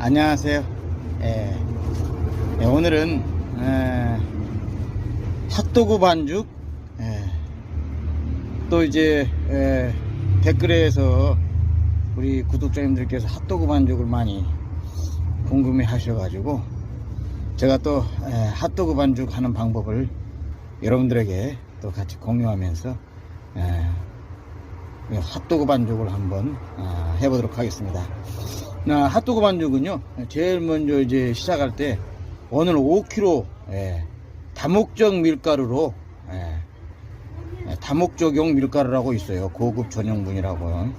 안녕하세요. 오늘은 핫도그 반죽, 또 이제 댓글에서 우리 구독자님들께서 핫도그 반죽을 많이 궁금해 하셔가지고 제가 또 핫도그 반죽 하는 방법을 여러분들에게 또 같이 공유하면서 핫도그 반죽을 한번 해보도록 하겠습니다. 핫도그 반죽은요, 제일 먼저 이제 시작할 때 오늘 5kg 다목적 밀가루로, 다목적용 밀가루라고 있어요. 고급 전용분이라고요.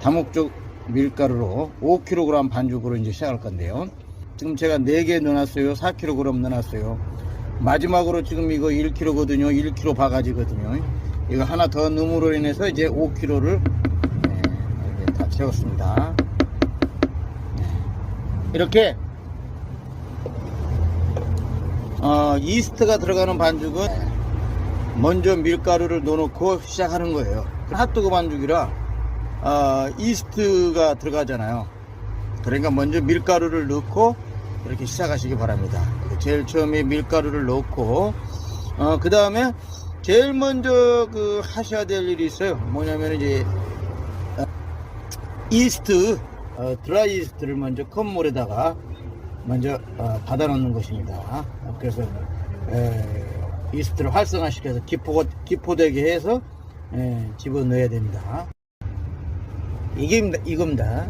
다목적 밀가루로 5kg 반죽으로 이제 시작할 건데요. 지금 제가 4개 넣어놨어요. 4kg 넣어놨어요. 마지막으로 지금 이거 1kg거든요. 1kg 바가지거든요. 이거 하나 더 넣음으로 인해서 이제 5kg를 이렇게 다 채웠습니다. 이렇게 이스트가 들어가는 반죽은 먼저 밀가루를 넣어놓고 시작하는 거예요. 핫도그 반죽이라 이스트가 들어가잖아요. 그러니까 먼저 밀가루를 넣고 이렇게 시작하시기 바랍니다. 제일 처음에 밀가루를 넣고 그 다음에 제일 먼저 하셔야 될 일이 있어요. 뭐냐면 이제 이스트, 드라이 이스트를 먼저 컵물에다가 먼저 받아 넣는 것입니다. 그래서 이스트를 활성화시켜서 기포되게 해서 집어넣어야 됩니다. 이겁니다.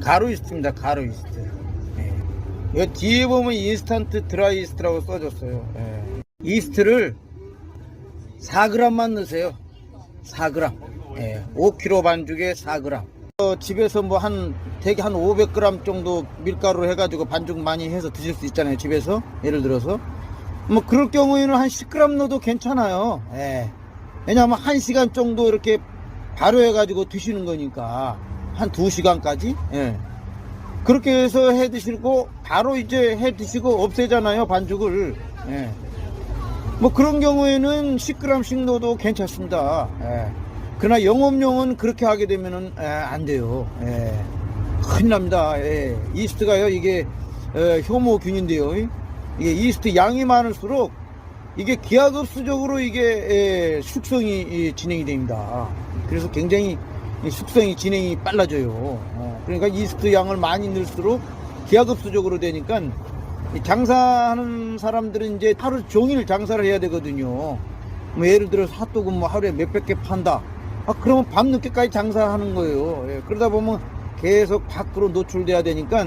가루 이스트입니다. 가루 이스트. 이거 뒤에 보면 인스턴트 드라이 이스트라고 써졌어요. 이스트를 4g만 넣으세요. 4g. 5kg 반죽에 4g. 집에서 뭐 대개 한 500g 정도 밀가루로 해가지고 반죽 많이 해서 드실 수 있잖아요. 집에서 예를 들어서 뭐 그럴 경우에는 한 10g 넣어도 괜찮아요. 왜냐하면 1시간 정도 이렇게 발효해 가지고 드시는 거니까 한 2시간까지 그렇게 해서 해 드시고 바로 이제 해 드시고 없애잖아요, 반죽을. 뭐 그런 경우에는 10g씩 넣어도 괜찮습니다. 그러나 영업용은 그렇게 하게 되면은 안 돼요. 큰일 납니다. 이스트가요, 이게 효모균인데요. 이게 이스트 양이 많을수록 이게 기하급수적으로 이게 숙성이 진행이 됩니다. 그래서 굉장히 숙성이 진행이 빨라져요. 그러니까 이스트 양을 많이 넣을수록 기하급수적으로 되니까 장사하는 사람들은 이제 하루 종일 장사를 해야 되거든요. 뭐 예를 들어서 핫도그 뭐 하루에 몇백 개 판다. 그러면 밤늦게까지 장사하는 거예요. 그러다 보면 계속 밖으로 노출돼야 되니까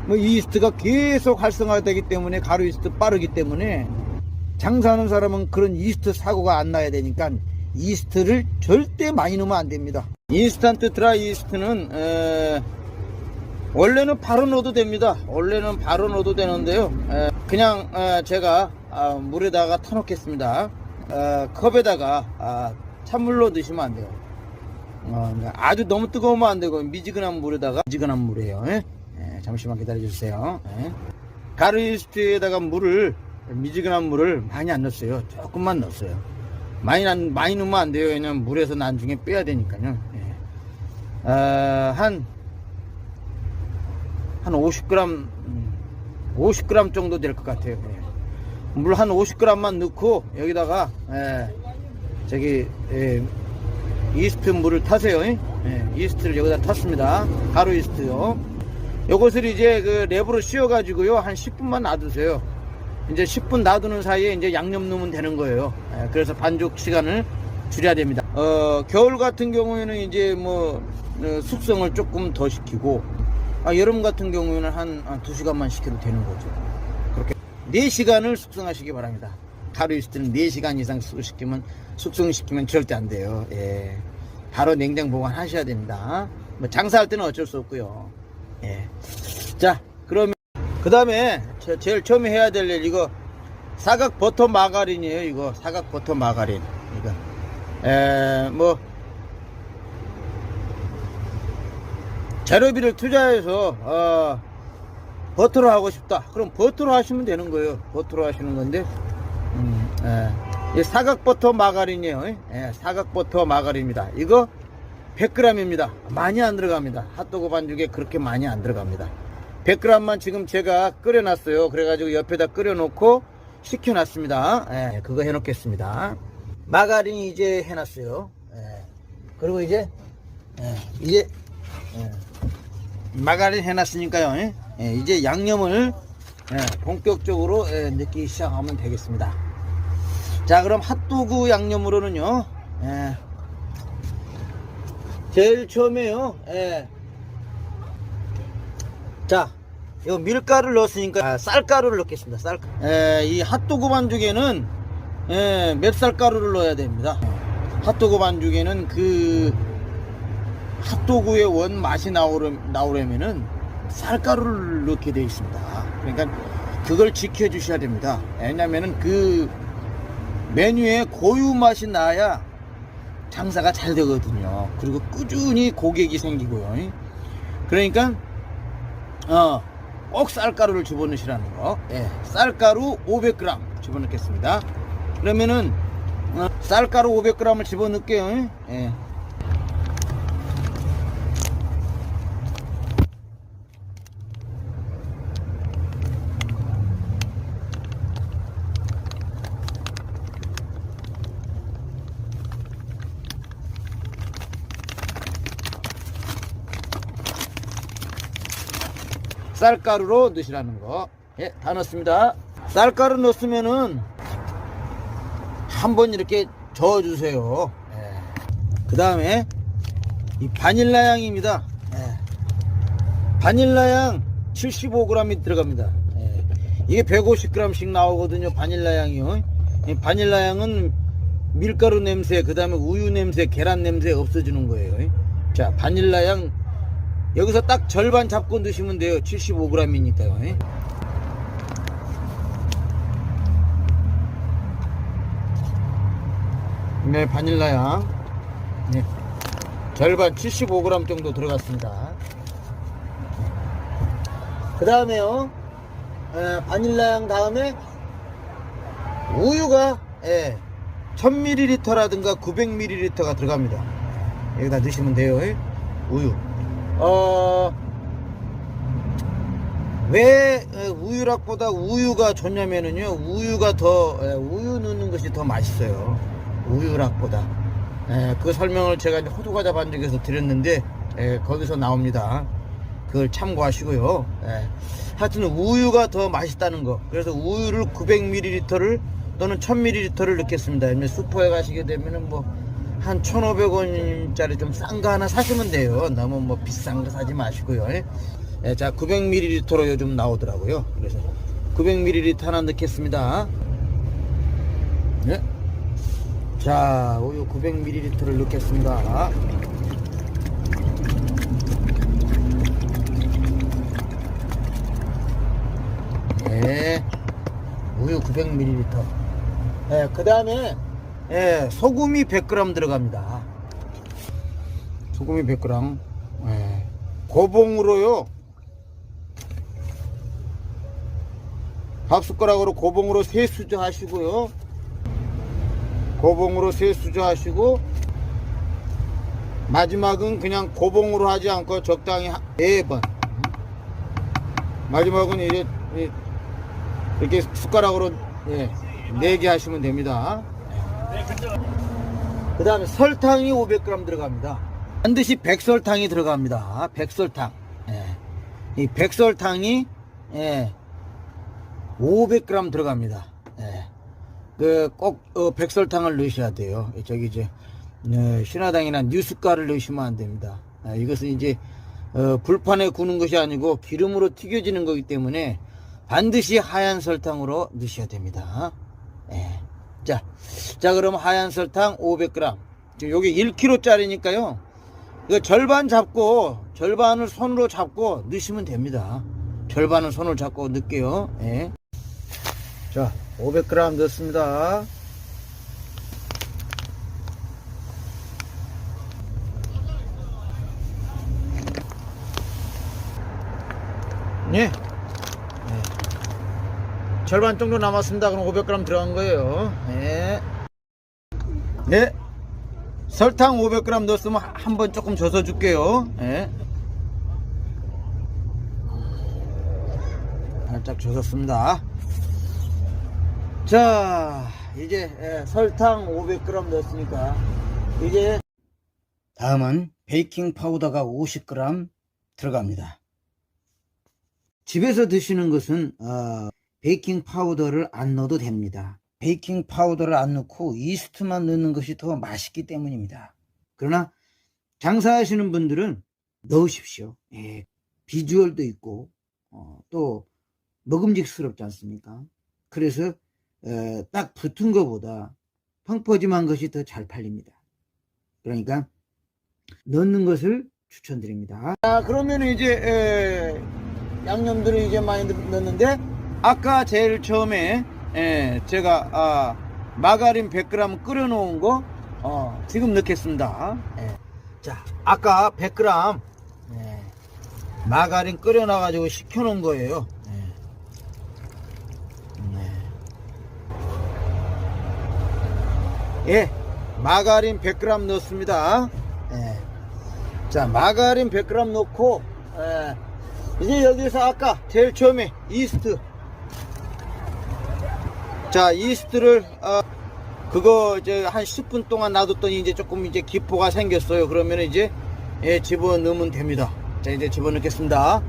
뭐 이스트가 계속 활성화되기 때문에 가루 이스트 빠르기 때문에 장사하는 사람은 그런 이스트 사고가 안 나야 되니까 이스트를 절대 많이 넣으면 안 됩니다. 인스턴트 드라이 이스트는 원래는 바로 넣어도 됩니다. 원래는 바로 넣어도 되는데요. 그냥 제가 물에다가 타놓겠습니다. 컵에다가 찬물로 넣으시면 안 돼요. 아주 너무 뜨거우면 안 되고 미지근한 물에다가, 미지근한 물이에요. 잠시만 기다려 주세요. 가루 이스트에다가 미지근한 물을 많이 안 넣었어요. 조금만 넣었어요. 많이 넣으면 안 돼요. 왜냐면 물에서 나중에 빼야 되니까요. 한 50g 정도 될 것 같아요. 물 한 50g만 넣고 여기다가 이스트 물을 타세요. 이스트를 여기다 탔습니다. 가루 이스트요. 요것을 이제 랩으로 씌워 가지고요 한 10분만 놔두세요. 이제 10분 놔두는 사이에 이제 양념 넣으면 되는 거예요. 그래서 반죽 시간을 줄여야 됩니다. 겨울 같은 경우에는 이제 뭐 숙성을 조금 더 시키고, 여름 같은 경우에는 한 2시간만 시켜도 되는 거죠. 그렇게 4시간을 숙성하시기 바랍니다. 가루 이스트는 4시간 이상 숙성시키면 절대 안 돼요. 바로 냉장 보관하셔야 됩니다. 뭐 장사할 때는 어쩔 수 없고요. 자, 그러면 그 다음에 제일 처음에 해야 될 일, 이거 사각 버터 마가린이에요. 이거 사각 버터 마가린. 이거 뭐 재료비를 투자해서 버터로 하고 싶다. 그럼 버터로 하시면 되는 거예요. 버터로 하시는 건데 이 사각 버터 마가린이에요. 사각 버터 마가린입니다. 이거 100g입니다. 많이 안 들어갑니다. 핫도그 반죽에 그렇게 많이 안 들어갑니다. 100g만 지금 제가 끓여놨어요. 그래가지고 옆에다 끓여놓고 식혀놨습니다. 예, 그거 해놓겠습니다. 마가린 이제 해놨어요. 예, 그리고 이제 마가린 해놨으니까요. 예, 이제 양념을 본격적으로 넣기 시작하면 되겠습니다. 자, 그럼 핫도그 양념으로는요. 제일 처음에요. 자, 요 밀가루를 넣었으니까 쌀가루를 넣겠습니다. 이 핫도그 반죽에는 맵쌀가루를 넣어야 됩니다. 핫도그 반죽에는 그 핫도그의 원 맛이 나오려면은 쌀가루를 넣게 되어 있습니다. 그러니까 그걸 지켜 주셔야 됩니다. 왜냐면은 그 메뉴에 고유 맛이 나야 장사가 잘 되거든요. 그리고 꾸준히 고객이 생기고요. 그러니까 꼭 쌀가루를 집어넣으시라는 거. 쌀가루 500g 집어넣겠습니다. 그러면은 쌀가루 500g을 집어넣을게요. 쌀가루로 넣으시라는 거. 다 넣었습니다. 쌀가루 넣었으면은 한번 이렇게 저어주세요. 그 다음에 이 바닐라향입니다. 바닐라향 75g이 들어갑니다. 이게 150g씩 나오거든요. 바닐라향이요. 이 바닐라향은 밀가루 냄새, 그 다음에 우유 냄새, 계란 냄새 없어지는 거예요. 자, 바닐라향 여기서 딱 절반 잡고 넣으시면 돼요. 75g이니까요. 네, 바닐라향 절반 75g 정도 들어갔습니다. 그 다음에요, 바닐라향 다음에 우유가 1000ml라든가 900ml가 들어갑니다. 여기다 넣으시면 돼요. 우유. 왜 우유락보다 우유가 좋냐면은요, 우유가 우유 넣는 것이 더 맛있어요. 우유락보다. 그 설명을 제가 이제 호두과자 반죽에서 드렸는데, 거기서 나옵니다. 그걸 참고하시고요. 하여튼 우유가 더 맛있다는 거. 그래서 우유를 900ml를 또는 1000ml를 넣겠습니다. 슈퍼에 가시게 되면은 한 1,500원짜리 좀 싼 거 하나 사시면 돼요. 너무 비싼 거 사지 마시고요. 자, 900ml로 요즘 나오더라고요. 그래서 900ml 하나 넣겠습니다. 자, 우유 900ml를 넣겠습니다. 우유 900ml. 그 다음에 소금이 100g 들어갑니다. 소금이 100g. 고봉으로요. 밥숟가락으로 고봉으로 3수저 하시고요. 고봉으로 3수저 하시고, 마지막은 그냥 고봉으로 하지 않고 적당히 4번. 마지막은 이제 이렇게 숟가락으로 4개 하시면 됩니다. 그 다음에 설탕이 500g 들어갑니다. 반드시 백설탕이 들어갑니다. 백설탕. 이 백설탕이 500g 들어갑니다. 꼭 백설탕을 넣으셔야 돼요. 저기 이제 신화당이나 뉴스가를 넣으시면 안 됩니다. 이것은 이제 불판에 구는 것이 아니고 기름으로 튀겨지는 거기 때문에 반드시 하얀 설탕으로 넣으셔야 됩니다. 자, 그럼 하얀 설탕 500g. 요게 1kg 짜리니까요. 이거 절반 잡고, 절반을 손으로 잡고 넣으시면 됩니다. 절반을 손으로 잡고 넣을게요. 자, 500g 넣습니다. 절반 정도 남았습니다. 그럼 500g 들어간 거예요. 설탕 500g 넣었으면 한번 조금 젖어 줄게요. 예. 살짝 젖었습니다. 자, 이제 설탕 500g 넣었으니까 이제 다음은 베이킹 파우더가 50g 들어갑니다. 집에서 드시는 것은 베이킹 파우더를 안 넣어도 됩니다. 베이킹 파우더를 안 넣고 이스트만 넣는 것이 더 맛있기 때문입니다. 그러나 장사하시는 분들은 넣으십시오. 예, 비주얼도 있고 또 먹음직스럽지 않습니까? 그래서 딱 붙은 것보다 펑퍼짐한 것이 더 잘 팔립니다. 그러니까 넣는 것을 추천드립니다. 자, 그러면 이제 양념들을 이제 많이 넣었는데 아까 제일 처음에 제가 마가린 100g 끓여 놓은 거 지금 넣겠습니다. 자, 아까 100g 마가린 끓여 놔 가지고 식혀 놓은 거예요. 예, 마가린 100g 넣습니다. 자, 마가린 100g 넣고 이제 여기서 아까 제일 처음에 이스트, 자, 이스트를 그거 이제 한 10분 동안 놔뒀더니 이제 조금 이제 기포가 생겼어요. 그러면 이제 집어넣으면 됩니다. 자, 이제 집어넣겠습니다.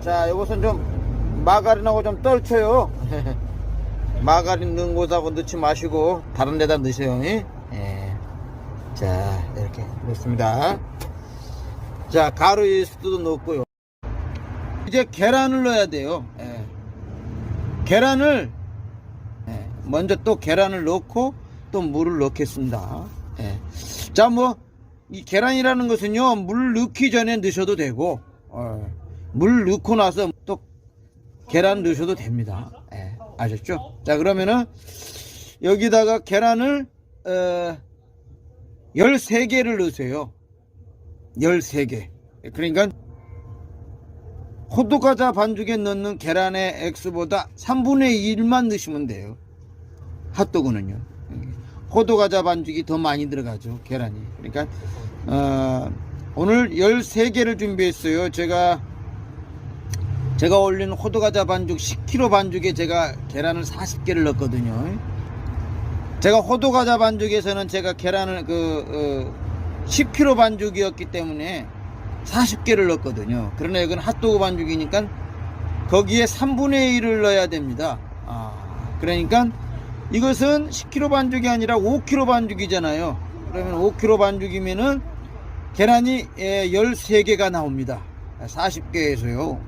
자, 요것은 좀 마가린하고 좀 떨쳐요. 마가린 넣은 곳하고 넣지 마시고 다른 데다 넣으세요. 자, 이렇게 넣습니다. 자, 가루 이스트도 넣었고요. 이제 계란을 넣어야 돼요. 계란을 먼저 또 계란을 넣고 또 물을 넣겠습니다. 자, 뭐 이 계란이라는 것은요, 물 넣기 전에 넣으셔도 되고 물 넣고 나서 또 계란 넣으셔도 됩니다. 아셨죠? 자, 그러면은 여기다가 계란을 13개를 넣으세요. 13개. 그러니까 호두과자 반죽에 넣는 계란의 액수보다 3분의 1만 넣으시면 돼요. 핫도그는요. 호두과자 반죽이 더 많이 들어가죠, 계란이. 그러니까 오늘 13개를 준비했어요. 제가 올린 호두과자 반죽 10kg 반죽에 제가 계란을 40개를 넣었거든요. 제가 호두과자 반죽에서는 제가 계란을 10kg 반죽이었기 때문에 40개를 넣었거든요. 그러나 이건 핫도그 반죽이니까 거기에 3분의 1을 넣어야 됩니다. 그러니까 이것은 10kg 반죽이 아니라 5kg 반죽이잖아요. 그러면 5kg 반죽이면은 계란이 13개가 나옵니다. 40개에서요.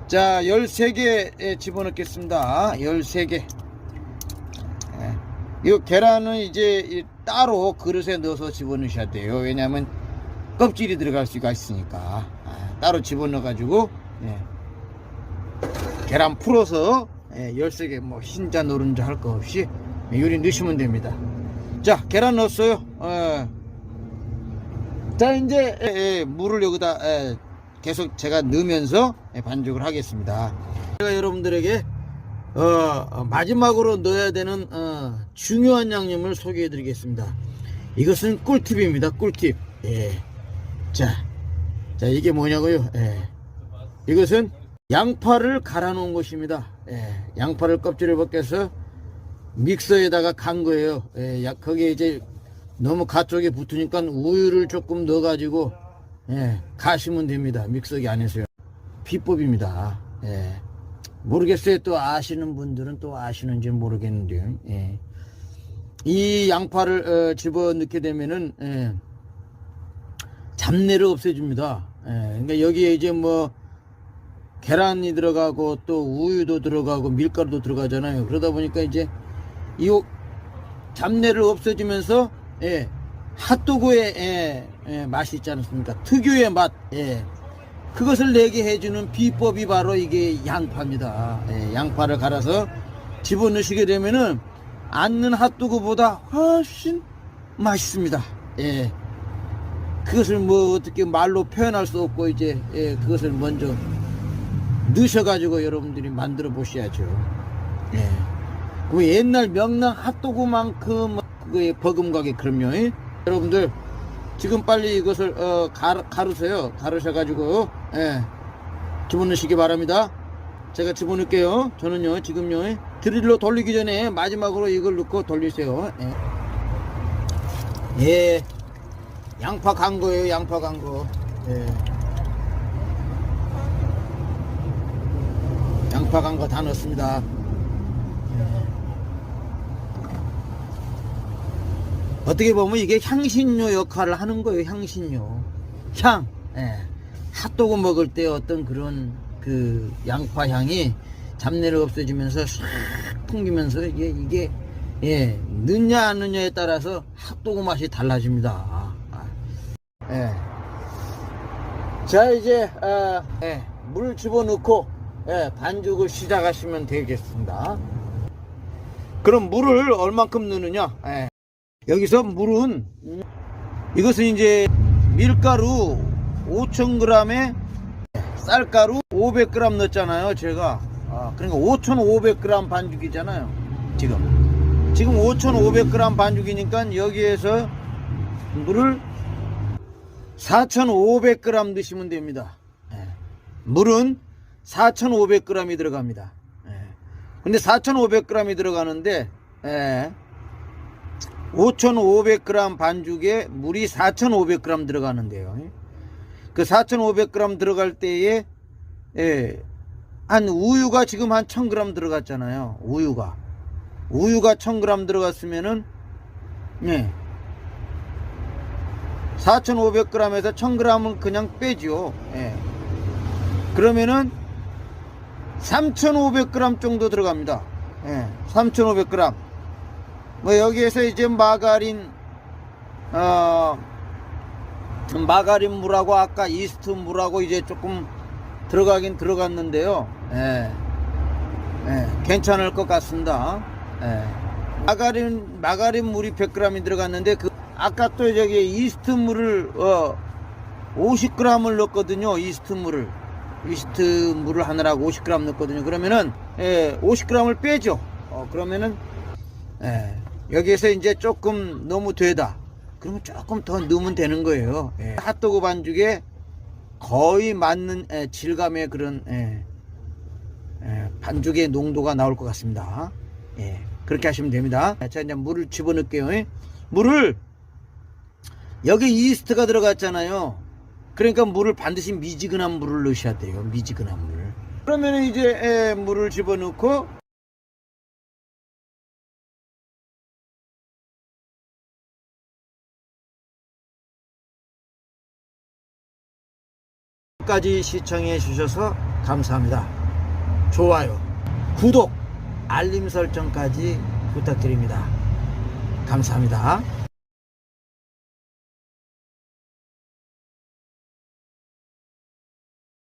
자, 13개 집어넣겠습니다. 13개. 이 계란은 이제 따로 그릇에 넣어서 집어넣으셔야 돼요. 왜냐하면 껍질이 들어갈 수가 있으니까. 따로 집어넣어 가지고 계란 풀어서 13개 뭐 흰자 노른자 할 거 없이 요리 넣으시면 됩니다. 자, 계란 넣었어요. 자, 이제 물을 여기다 계속 제가 넣으면서 반죽을 하겠습니다. 제가 여러분들에게 마지막으로 넣어야 되는 중요한 양념을 소개해 드리겠습니다. 이것은 꿀팁입니다. 꿀팁. 자, 이게 뭐냐고요? 이것은 양파를 갈아 놓은 것입니다. 양파를 껍질을 벗겨서 믹서에다가 간 거예요. 거기에 이제 너무 가 쪽에 붙으니까 우유를 조금 넣어 가지고 가시면 됩니다. 믹서기 안에서요. 비법입니다. 모르겠어요. 또 아시는 분들은 또 아시는지 모르겠는데요. 이 양파를 집어넣게 되면은 잡내를 없애줍니다. 그러니까 여기에 이제 뭐 계란이 들어가고 또 우유도 들어가고 밀가루도 들어가잖아요. 그러다 보니까 이제 이 잡내를 없애주면서 핫도그의 맛이 있지 않습니까? 특유의 맛, 그것을 내게 해주는 비법이 바로 이게 양파입니다. 양파를 갈아서 집어넣으시게 되면은 앉는 핫도그보다 훨씬 맛있습니다. 그것을 뭐 어떻게 말로 표현할 수 없고 이제 그것을 먼저 넣으셔가지고 여러분들이 만들어 보셔야죠. 그 옛날 명랑 핫도그만큼 그거에 버금가게 그럼요. 여러분들 지금 빨리 이것을 가르세요. 가르셔가지고 집어넣으시기 바랍니다. 제가 집어넣을게요. 저는요 지금요 드릴로 돌리기 전에 마지막으로 이걸 넣고 돌리세요. 예, 양파 간 거예요. 양파 간 거. 양파 간 거 다 넣습니다. 어떻게 보면 이게 향신료 역할을 하는 거예요. 향신료, 향. 핫도그 먹을 때 어떤 그런 그 양파 향이 잡내를 없애주면서 싹 풍기면서 이게 넣냐 안 넣냐에 따라서 핫도그 맛이 달라집니다. 자, 이제 물 집어넣고 반죽을 시작하시면 되겠습니다. 그럼 물을 얼만큼 넣느냐? 여기서 물은 이것은 이제 밀가루 5,000g에 쌀가루 500g 넣었잖아요. 제가 그러니까 5,500g 반죽이잖아요. 지금 5,500g 반죽이니까 여기에서 물을 4,500g 넣으시면 됩니다. 물은 4,500g이 들어갑니다. 근데 4,500g이 들어가는데 5,500g 반죽에 물이 4,500g 들어가는데요. 그 4,500g 들어갈 때에 한 우유가 지금 한 1,000g 들어갔잖아요. 우유가 1,000g 들어갔으면은 4,500g에서 1,000g은 그냥 빼죠. 그러면은 3,500g 정도 들어갑니다. 3,500g. 뭐 여기에서 이제 마가린 물하고 아까 이스트 물하고 이제 조금 들어가긴 들어갔는데요. 괜찮을 것 같습니다. 마가린 물이 100g이 들어갔는데 아까 또 저기 이스트 물을 50g을 넣었거든요. 이스트 물을 하느라고 50g 넣었거든요. 그러면은 50g을 빼죠. 그러면은 여기에서 이제 조금 너무 되다. 그러면 조금 더 넣으면 되는 거예요. 핫도그 반죽에 거의 맞는 질감의 그런 반죽의 농도가 나올 것 같습니다. 그렇게 하시면 됩니다. 자, 이제 물을 집어넣을게요. 물을 여기 이스트가 들어갔잖아요. 그러니까 물을 반드시 미지근한 물을 넣으셔야 돼요. 미지근한 물. 그러면 이제 물을 집어넣고 까지 시청해 주셔서 감사합니다. 좋아요, 구독, 알림 설정까지 부탁드립니다. 감사합니다.